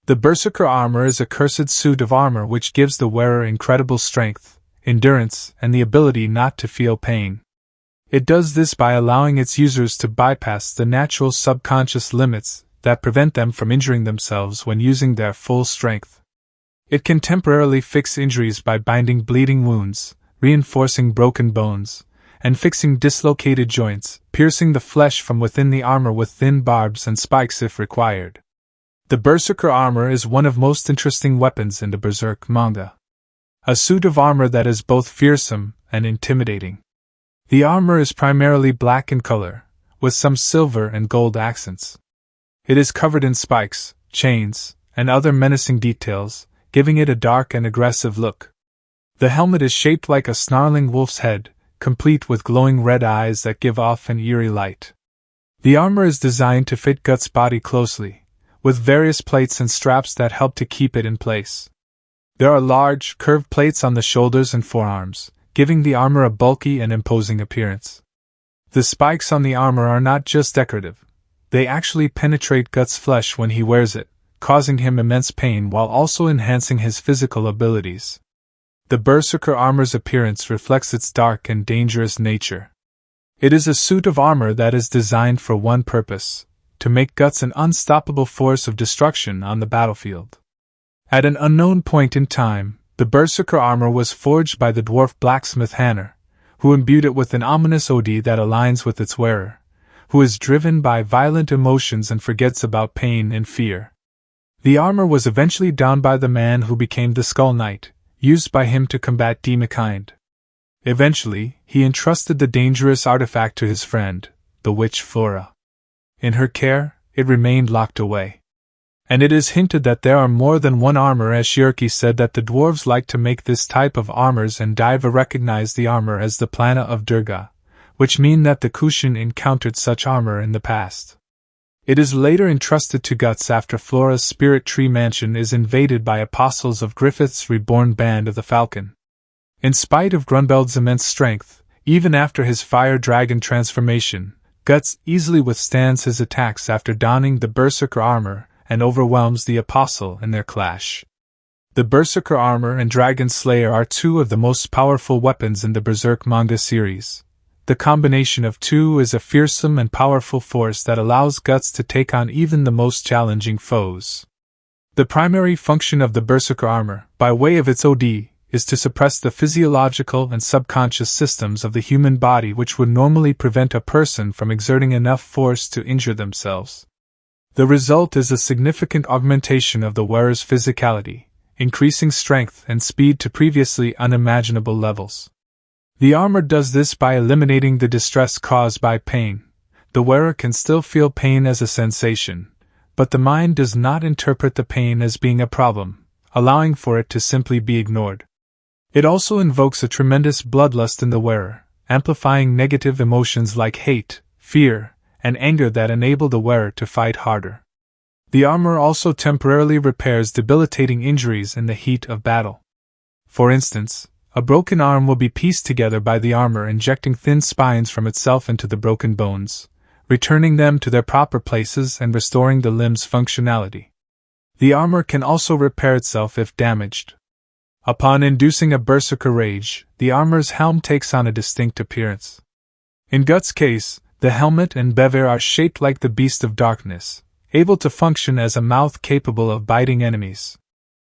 The Berserker Armor is a cursed suit of armor which gives the wearer incredible strength, endurance, and the ability not to feel pain. It does this by allowing its users to bypass the natural subconscious limits that prevent them from injuring themselves when using their full strength. It can temporarily fix injuries by binding bleeding wounds, reinforcing broken bones, and fixing dislocated joints, piercing the flesh from within the armor with thin barbs and spikes if required. The Berserker Armor is one of most interesting weapons in the Berserk manga. A suit of armor that is both fearsome and intimidating. The armor is primarily black in color, with some silver and gold accents. It is covered in spikes, chains, and other menacing details, giving it a dark and aggressive look. The helmet is shaped like a snarling wolf's head, complete with glowing red eyes that give off an eerie light. The armor is designed to fit Guts' body closely, with various plates and straps that help to keep it in place. There are large, curved plates on the shoulders and forearms, giving the armor a bulky and imposing appearance. The spikes on the armor are not just decorative. They actually penetrate Guts' flesh when he wears it, causing him immense pain while also enhancing his physical abilities. The Berserker Armor's appearance reflects its dark and dangerous nature. It is a suit of armor that is designed for one purpose: to make Guts an unstoppable force of destruction on the battlefield. At an unknown point in time, the Berserker Armor was forged by the dwarf blacksmith Hanner, who imbued it with an ominous OD that aligns with its wearer, who is driven by violent emotions and forgets about pain and fear. The armor was eventually donned by the man who became the Skull Knight, used by him to combat demonkind. Eventually, he entrusted the dangerous artifact to his friend, the witch Flora. In her care, it remained locked away. And it is hinted that there are more than one armor, as Shirki said that the dwarves like to make this type of armors, and Daiva recognized the armor as the Plana of Durga, which mean that the Kushin encountered such armor in the past. It is later entrusted to Guts after Flora's Spirit Tree Mansion is invaded by apostles of Griffith's reborn Band of the Falcon. In spite of Grunbeld's immense strength, even after his fire dragon transformation, Guts easily withstands his attacks after donning the Berserker Armor and overwhelms the apostle in their clash. The Berserker Armor and Dragon Slayer are two of the most powerful weapons in the Berserk manga series. The combination of two is a fearsome and powerful force that allows Guts to take on even the most challenging foes. The primary function of the Berserker Armor, by way of its OD, is to suppress the physiological and subconscious systems of the human body which would normally prevent a person from exerting enough force to injure themselves. The result is a significant augmentation of the wearer's physicality, increasing strength and speed to previously unimaginable levels. The armor does this by eliminating the distress caused by pain. The wearer can still feel pain as a sensation, but the mind does not interpret the pain as being a problem, allowing for it to simply be ignored. It also invokes a tremendous bloodlust in the wearer, amplifying negative emotions like hate, fear, and anger that enable the wearer to fight harder. The armor also temporarily repairs debilitating injuries in the heat of battle. For instance, a broken arm will be pieced together by the armor injecting thin spines from itself into the broken bones, returning them to their proper places and restoring the limb's functionality. The armor can also repair itself if damaged. Upon inducing a berserker rage, the armor's helm takes on a distinct appearance. In Guts' case, the helmet and bever are shaped like the Beast of Darkness, able to function as a mouth capable of biting enemies.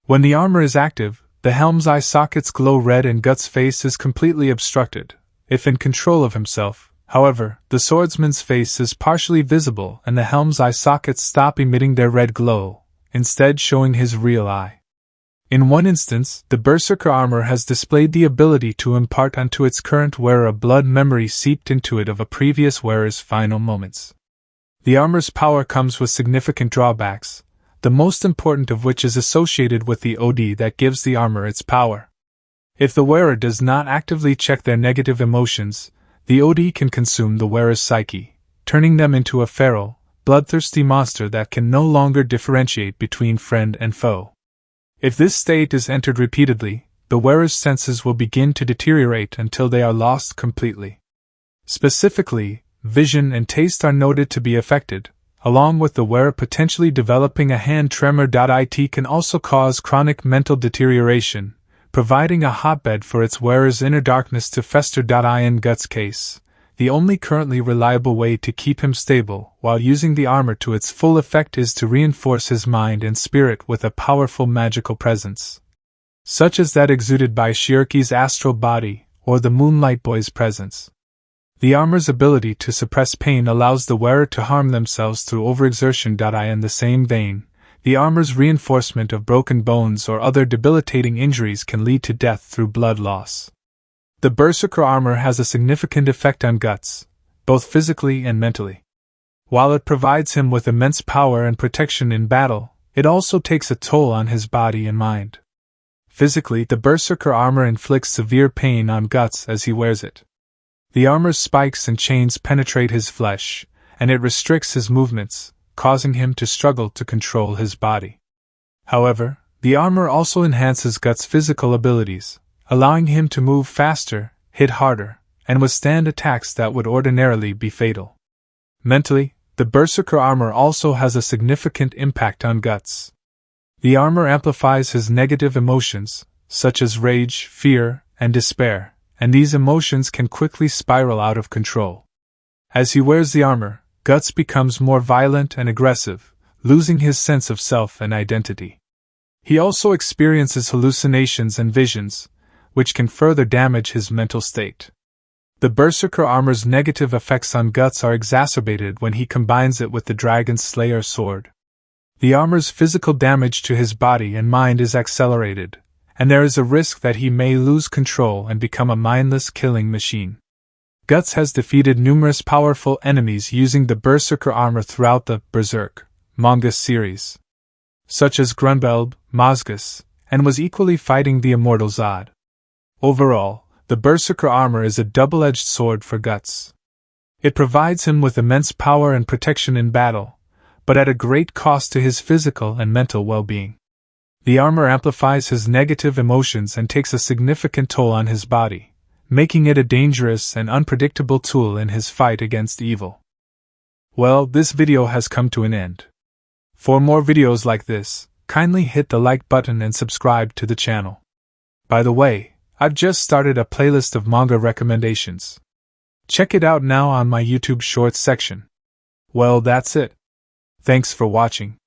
When the armor is active, the helm's eye sockets glow red and Guts' face is completely obstructed. If in control of himself, however, the swordsman's face is partially visible and the helm's eye sockets stop emitting their red glow, instead showing his real eye. In one instance, the Berserker Armor has displayed the ability to impart unto its current wearer a blood memory seeped into it of a previous wearer's final moments. The armor's power comes with significant drawbacks, the most important of which is associated with the OD that gives the armor its power. If the wearer does not actively check their negative emotions, the OD can consume the wearer's psyche, turning them into a feral, bloodthirsty monster that can no longer differentiate between friend and foe. If this state is entered repeatedly, the wearer's senses will begin to deteriorate until they are lost completely. Specifically, vision and taste are noted to be affected, along with the wearer potentially developing a hand tremor. It can also cause chronic mental deterioration, providing a hotbed for its wearer's inner darkness to fester. In Guts' case, the only currently reliable way to keep him stable while using the armor to its full effect is to reinforce his mind and spirit with a powerful magical presence, such as that exuded by Shiraki's astral body or the Moonlight Boy's presence. The armor's ability to suppress pain allows the wearer to harm themselves through overexertion. In the same vein, the armor's reinforcement of broken bones or other debilitating injuries can lead to death through blood loss. The Berserker armor has a significant effect on Guts, both physically and mentally. While it provides him with immense power and protection in battle, it also takes a toll on his body and mind. Physically, the Berserker armor inflicts severe pain on Guts as he wears it. The armor's spikes and chains penetrate his flesh, and it restricts his movements, causing him to struggle to control his body. However, the armor also enhances Guts' physical abilities, allowing him to move faster, hit harder, and withstand attacks that would ordinarily be fatal. Mentally, the Berserker armor also has a significant impact on Guts. The armor amplifies his negative emotions, such as rage, fear, and despair, and these emotions can quickly spiral out of control. As he wears the armor, Guts becomes more violent and aggressive, losing his sense of self and identity. He also experiences hallucinations and visions, which can further damage his mental state. The Berserker armor's negative effects on Guts are exacerbated when he combines it with the Dragon Slayer sword. The armor's physical damage to his body and mind is accelerated, and there is a risk that he may lose control and become a mindless killing machine. Guts has defeated numerous powerful enemies using the Berserker armor throughout the Berserk manga series, such as Grunbeld, Mozgus, and was equally fighting the immortal Zod. Overall, the Berserker armor is a double-edged sword for Guts. It provides him with immense power and protection in battle, but at a great cost to his physical and mental well-being. The armor amplifies his negative emotions and takes a significant toll on his body, making it a dangerous and unpredictable tool in his fight against evil. Well, this video has come to an end. For more videos like this, kindly hit the like button and subscribe to the channel. By the way, I've just started a playlist of manga recommendations. Check it out now on my YouTube Shorts section. Well, that's it. Thanks for watching.